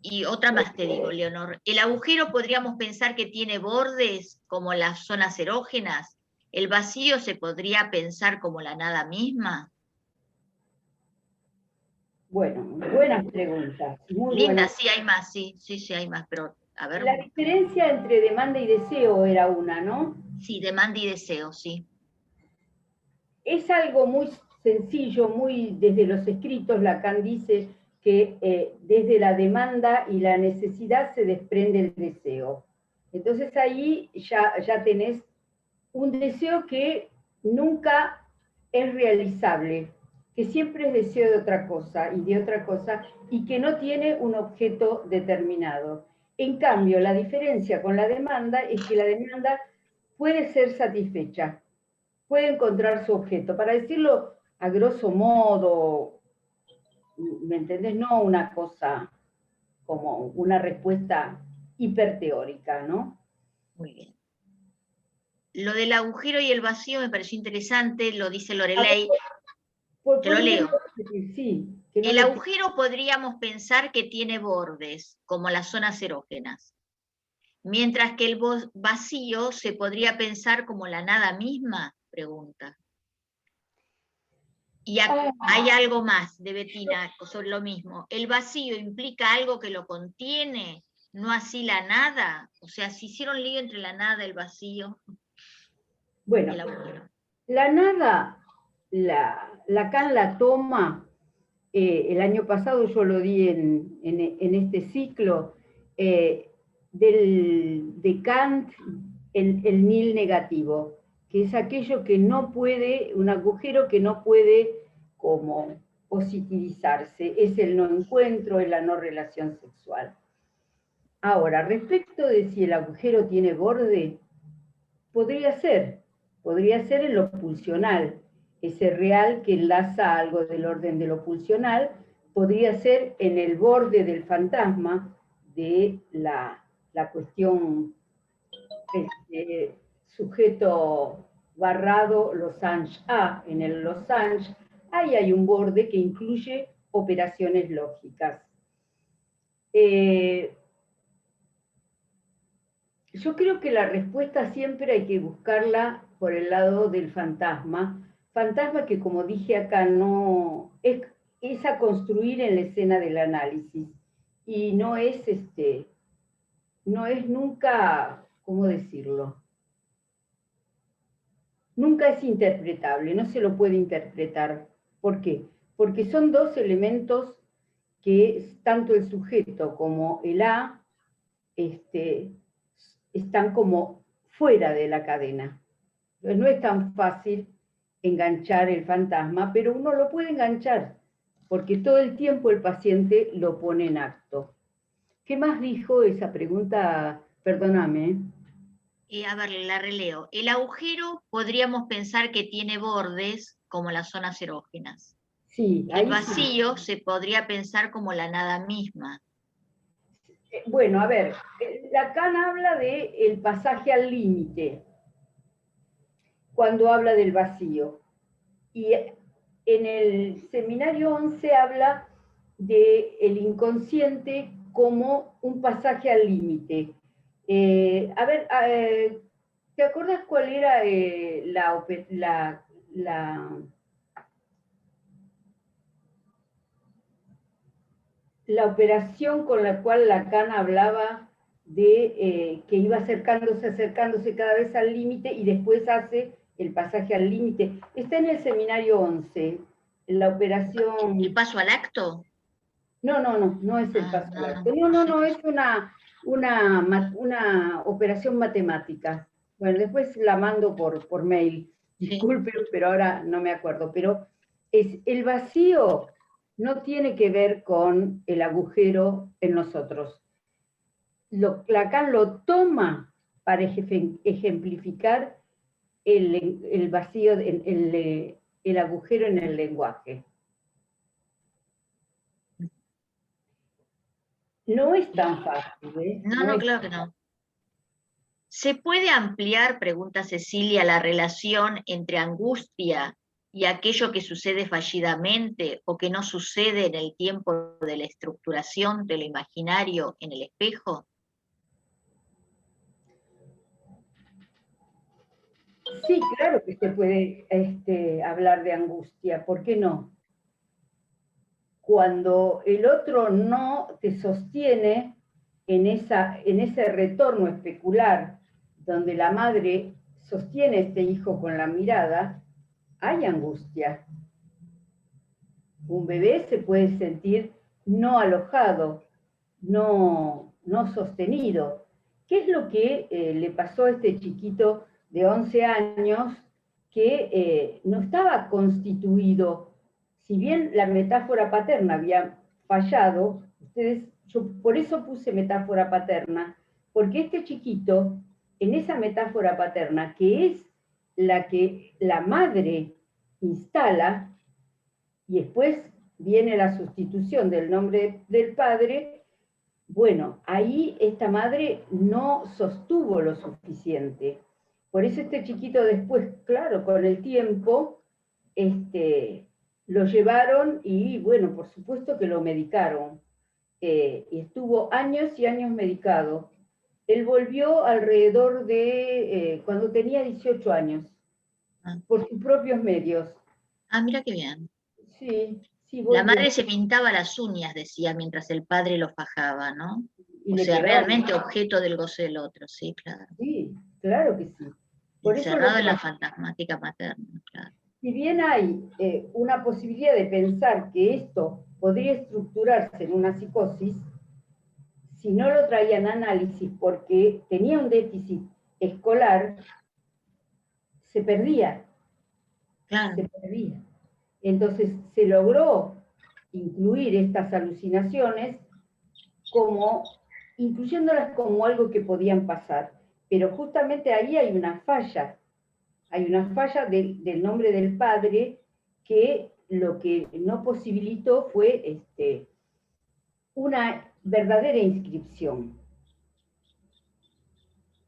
Y otra más te digo, Leonor, el agujero podríamos pensar que tiene bordes como las zonas erógenas. ¿El vacío se podría pensar como la nada misma? Bueno, buenas preguntas. Muy Linda, buenas. sí hay más, sí hay más, pero a ver. La diferencia entre demanda y deseo era una, ¿no? Sí, demanda y deseo, sí. Es algo muy sencillo, muy desde los escritos, Lacan dice que desde la demanda y la necesidad se desprende el deseo. Entonces ahí ya tenés un deseo que nunca es realizable, que siempre es deseo de otra cosa y de otra cosa, y que no tiene un objeto determinado. En cambio, la diferencia con la demanda es que la demanda puede ser satisfecha, puede encontrar su objeto. Para decirlo a grosso modo, ¿me entendés? No una cosa como una respuesta hiperteórica, ¿no? Muy bien. Lo del agujero y el vacío me pareció interesante, lo dice Loreley. Te lo leo. Sí, que no El lo... agujero podríamos pensar que tiene bordes, como las zonas erógenas, mientras que el vacío se podría pensar como la nada misma, pregunta. Y hay algo más de Bettina sobre lo mismo. ¿El vacío implica algo que lo contiene, no así la nada? O sea, si hicieron lío entre la nada, el vacío. Bueno, la nada, Lacan la toma, el año pasado yo lo di en este ciclo, de Kant, el nil negativo, que es aquello que no puede, un agujero que no puede como positivizarse, es el no encuentro, es la no relación sexual. Ahora, respecto de si el agujero tiene borde, podría ser en lo pulsional, ese real que enlaza algo del orden de lo pulsional, podría ser en el borde del fantasma de la cuestión sujeto barrado Losange A. En el Losange, ahí hay un borde que incluye operaciones lógicas. Yo creo que la respuesta siempre hay que buscarla por el lado del fantasma que, como dije acá, no es a construir en la escena del análisis, y no es nunca, ¿cómo decirlo? Nunca es interpretable, no se lo puede interpretar. ¿Por qué? Porque son dos elementos que tanto el sujeto como el A están como fuera de la cadena. Entonces no es tan fácil enganchar el fantasma, pero uno lo puede enganchar, porque todo el tiempo el paciente lo pone en acto. ¿Qué más dijo esa pregunta? Perdóname. A ver, la releo. El agujero podríamos pensar que tiene bordes como las zonas erógenas. Sí, El ahí vacío sí. se podría pensar como la nada misma. Bueno, a ver, Lacan habla del pasaje al límite, cuando habla del vacío. Y en el seminario 11 habla del inconsciente como un pasaje al límite. A ver, ¿te acuerdas cuál era la operación con la cual Lacan hablaba de que iba acercándose cada vez al límite y después hace el pasaje al límite? Está en el seminario 11, la operación... ¿El paso al acto? No es el paso al acto. No, es una operación matemática. Bueno, después la mando por mail. Disculpe, pero ahora no me acuerdo. Pero el vacío no tiene que ver con el agujero en nosotros. Lacan lo toma para ejemplificar el vacío, el agujero en el lenguaje. No es tan fácil, ¿eh? No, claro que no. ¿Se puede ampliar, pregunta Cecilia, la relación entre angustia y aquello que sucede fallidamente o que no sucede en el tiempo de la estructuración de lo imaginario en el espejo? Sí, claro que se puede hablar de angustia, ¿por qué no? Cuando el otro no te sostiene en ese retorno especular, donde la madre sostiene a este hijo con la mirada, hay angustia. Un bebé se puede sentir no alojado, no sostenido. ¿Qué es lo que le pasó a este chiquito de 11 años que no estaba constituido? Si bien la metáfora paterna había fallado, yo por eso puse metáfora paterna, porque este chiquito, en esa metáfora paterna, que es la que la madre instala, y después viene la sustitución del nombre del padre, bueno, ahí esta madre no sostuvo lo suficiente. Por eso este chiquito después, claro, con el tiempo, lo llevaron y, bueno, por supuesto que lo medicaron. Y estuvo años y años medicado. Él volvió alrededor de cuando tenía 18 años, por sus propios medios. Ah, mira qué bien. Sí, sí, La volvió. madre se pintaba las uñas, decía, mientras el padre lo fajaba, ¿no? Y O le sea, quedaba realmente mal. objeto del goce del otro, sí, claro. Sí, claro que sí. Por eso Encerrado en la fantasmática materna, claro. si bien hay una posibilidad de pensar que esto podría estructurarse en una psicosis, si no lo traían a análisis porque tenía un déficit escolar, se perdía. Claro. Se perdía. Entonces se logró incluir estas alucinaciones como, incluyéndolas como algo que podían pasar. Pero justamente ahí hay una falla del nombre del padre que lo que no posibilitó fue una verdadera inscripción.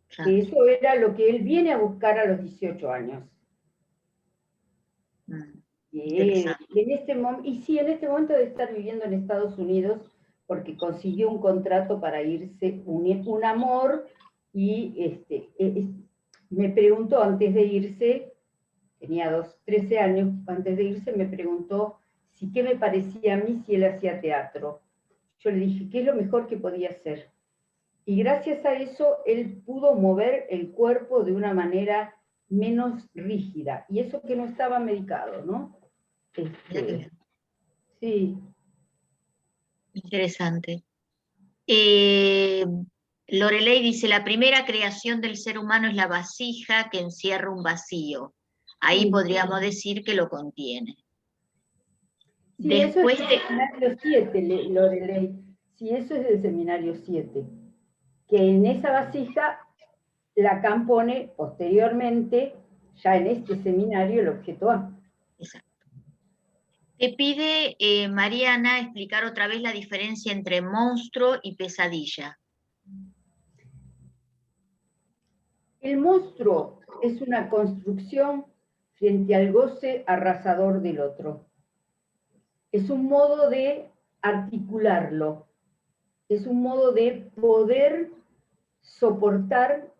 Claro. Que eso era lo que él viene a buscar a los 18 años. En este momento de estar viviendo en Estados Unidos porque consiguió un contrato para irse, un amor, y me preguntó antes de irse, tenía 13 años, antes de irse me preguntó si qué me parecía a mí si él hacía teatro. Yo le dije, ¿qué es lo mejor que podía hacer? Y gracias a eso él pudo mover el cuerpo de una manera menos rígida, y eso que no estaba medicado, ¿no? Sí. Interesante. Lorelei dice, la primera creación del ser humano es la vasija que encierra un vacío. Ahí Sí. podríamos decir que lo contiene. Sí, Después eso es del seminario 7, Lorelei. Sí, eso es del seminario 7. Que en esa vasija Lacan pone posteriormente, ya en este seminario, el objeto A. Exacto. Te pide Mariana explicar otra vez la diferencia entre monstruo y pesadilla. El monstruo es una construcción frente al goce arrasador del otro. Es un modo de articularlo, es un modo de poder soportar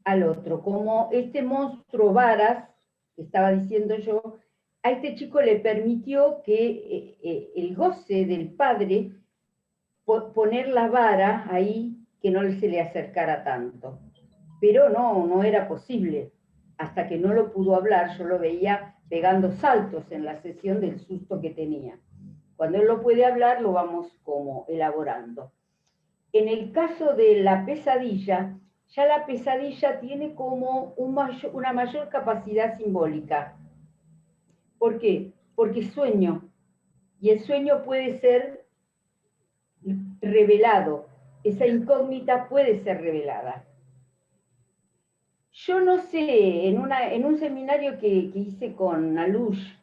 al otro, como este monstruo varas, que estaba diciendo yo, a este chico le permitió que el goce del padre, poner la vara ahí, que no se le acercara tanto. Pero no era posible. Hasta que no lo pudo hablar, yo lo veía pegando saltos en la sesión del susto que tenía. Cuando él lo puede hablar, lo vamos como elaborando. En el caso de la pesadilla, ya la pesadilla tiene como una mayor capacidad simbólica. ¿Por qué? Porque sueño, y el sueño puede ser revelado, esa incógnita puede ser revelada. Yo no sé, en un seminario que hice con Alush,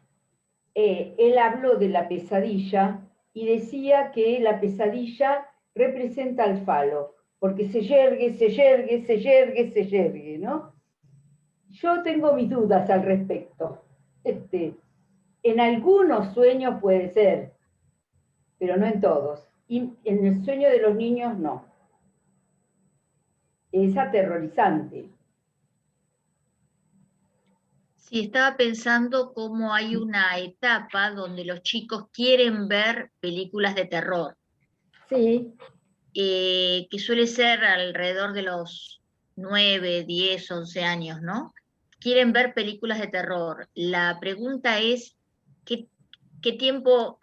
él habló de la pesadilla y decía que la pesadilla representa al falo, porque se yergue, se yergue, se yergue, se yergue, ¿no? Yo tengo mis dudas al respecto. En algunos sueños puede ser, pero no en todos. Y en el sueño de los niños no. Es aterrorizante. Sí, estaba pensando cómo hay una etapa donde los chicos quieren ver películas de terror, Sí. Que suele ser alrededor de los 9, 10, 11 años, ¿no? Quieren ver películas de terror. La pregunta es, ¿qué tiempo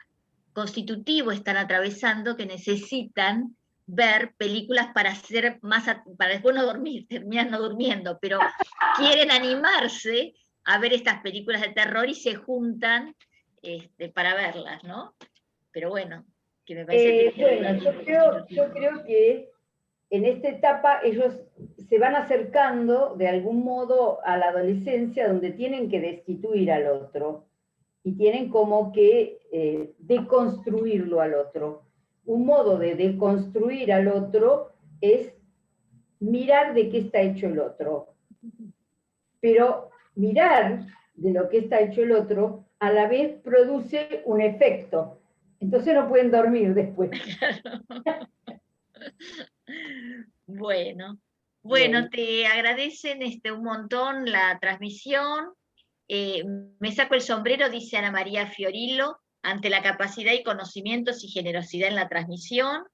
constitutivo están atravesando que necesitan ver películas para hacer más, para después no dormir, terminan no durmiendo, pero quieren animarse a ver estas películas de terror y se juntan para verlas, ¿no? Pero bueno, que me parece que Bueno, yo creo que en esta etapa ellos se van acercando de algún modo a la adolescencia donde tienen que destituir al otro y tienen como que deconstruirlo al otro. Un modo de deconstruir al otro es mirar de qué está hecho el otro. Pero mirar de lo que está hecho el otro a la vez produce un efecto. Entonces no pueden dormir después. Bueno, te agradecen un montón la transmisión. Me saco el sombrero, dice Ana María Fiorillo, ante la capacidad y conocimientos y generosidad en la transmisión.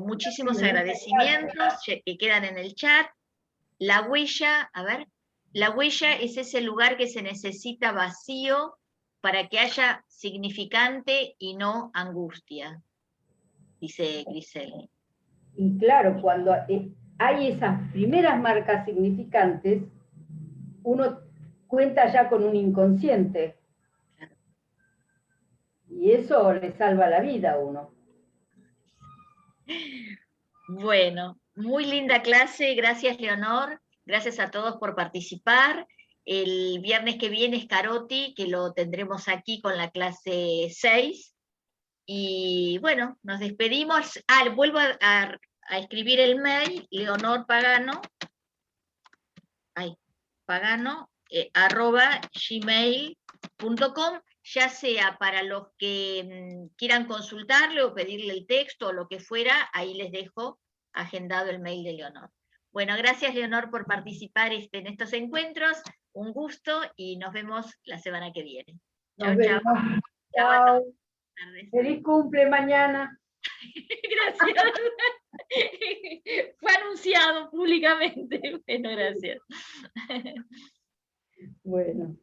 Muchísimos agradecimientos que quedan en el chat. La huella, a ver, la huella es ese lugar que se necesita vacío para que haya significante y no angustia, dice Grisel. Y claro, cuando hay esas primeras marcas significantes, uno cuenta ya con un inconsciente. Y eso le salva la vida a uno. Bueno, muy linda clase, gracias Leonor, gracias a todos por participar. El viernes que viene es Carotti, que lo tendremos aquí con la clase 6. Y bueno, nos despedimos. Vuelvo a escribir el mail, Leonor Pagano, @gmail.com, ya sea para los que quieran consultarle o pedirle el texto o lo que fuera, ahí les dejo agendado el mail de Leonor. Bueno, gracias Leonor por participar en estos encuentros, un gusto y nos vemos la semana que viene. Nos Chao, vemos. chao. Chao a Chao. todos. Feliz cumple mañana. Gracias. Fue anunciado públicamente. Bueno, gracias. Bueno.